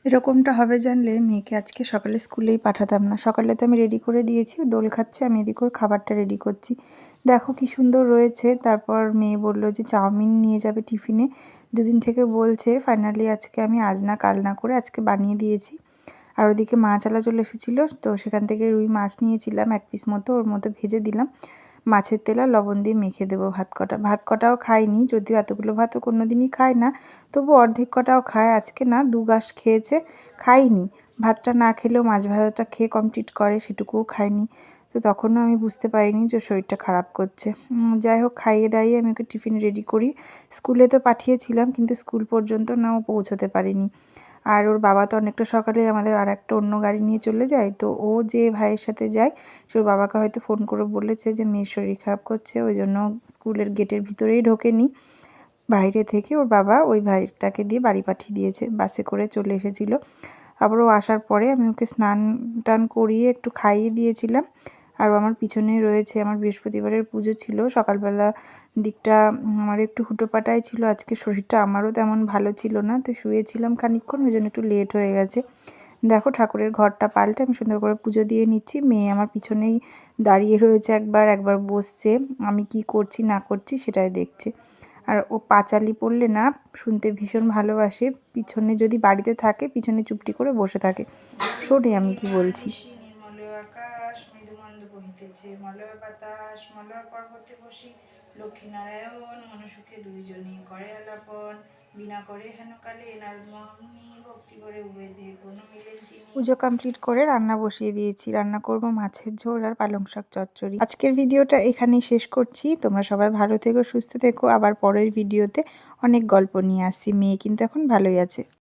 এরকমটা হবে জানলে মেয়েকে আজকে সকালে স্কুলেই পাঠাতাম না। সকালে তো আমি রেডি করে দিয়েছি, দোল খাচ্ছে, আমি এদিকে ওর খাবারটা রেডি করছি। দেখো কি সুন্দর রয়েছে। তারপর মেয়ে বলল যে চাউমিন নিয়ে যাবে টিফিনে। দুদিন থেকে বলছে, ফাইনালি আজকে আমি আজ না কাল না করে আজকে বানিয়ে দিয়েছি। আর ওদিকে মাছওয়ালা চলে এসেছিলো, তো সেখান থেকে রুই মাছ নিয়েছিলাম 1 পিস মতো, ওর মধ্যে ভেজে দিলাম। মাছের তেল আর লবণ দিয়ে মেখে দেবো ভাত কটাও খায়নি, যদিও এতগুলো ভাতও কোনো দিনই খায় না, তবু অর্ধেক কটাও খায়। আজকে না 2 গাঁশ খেয়েছে, খাইনি। ভাতটা না খেলেও মাছ ভাজাটা খেয়ে কমপ্লিট করে, সেটুকুও খায়নি। তো তখনও আমি বুঝতে পারিনি যে শরীরটা খারাপ করছে। যাই হোক, খাইয়ে দাইয়ে আমি ওকে টিফিন রেডি করি। স্কুলে তো পাঠিয়েছিলাম, কিন্তু স্কুল পর্যন্ত না ও পৌঁছতে পারিনি। আর ওর বাবা তো অনেকটা সকালে আমাদের আরেকটা অন্য গাড়ি নিয়ে চলে যায়, তো ও যে ভাইয়ের সাথে যায় সে ওর বাবাকে হয়তো ফোন করে বলেছে যে মেয়ের শরীর খারাপ করছে, ওই জন্য স্কুলের গেটের ভিতরেই ঢোকেনি, বাইরে থেকে ওর বাবা ওই ভাইটাকে দিয়ে বাড়ি পাঠিয়ে দিয়েছে। বাসে করে চলে এসেছিলো। আবার ও আসার পরে আমি ওকে স্নান টান করিয়ে একটু খাইয়ে দিয়েছিলাম। আর আমার পিছনেই রয়েছে, আমার বৃহস্পতিবারের পুজো ছিল, সকালবেলা দিকটা আমার একটু হুটোপাটাই ছিল। আজকে শরীরটা আমারও তেমন ভালো ছিল না, তো শুয়েছিলাম খানিকক্ষণ, ওই জন্য একটু লেট হয়ে গেছে। দেখো ঠাকুরের ঘরটা পাল্টে আমি সুন্দর করে পুজো দিয়ে নিচ্ছি। মেয়ে আমার পিছনেই দাঁড়িয়ে রয়েছে, একবার বসছে, আমি কি করছি না করছি সেটাই দেখছে। আর ও পাঁচালি পড়লে না শুনতে ভীষণ ভালোবাসে, পিছনে যদি বাড়িতে থাকে পিছনে চুপটি করে বসে থাকে, শোনে আমি কি বলছি। নির্মল আকাশ মৃদুমন্দ বহিতেছে, মলয় বাতাস মলয় পর্বতে বসি, লক্ষ্মীনারায়ণ মনসুখে দুইজনে করে আলাপন, বিনা করে হেন কালে নারদ মহামুনি ভক্তি করে উবেদে কোনো মিলেন তিনি। পুজো কমপ্লিট করে রান্না বসিয়ে দিয়েছি। রান্না করব মাছের ঝোল আর পালং শাক চচ্চড়ি। আজকের ভিডিওটা এখানেই শেষ করছি। তোমরা সবাই ভালো থেকো, সুস্থ থেকো। আবার পরের ভিডিওতে অনেক গল্প নিয়ে আসছি। মেয়ে কিন্তু এখন ভালোই আছে।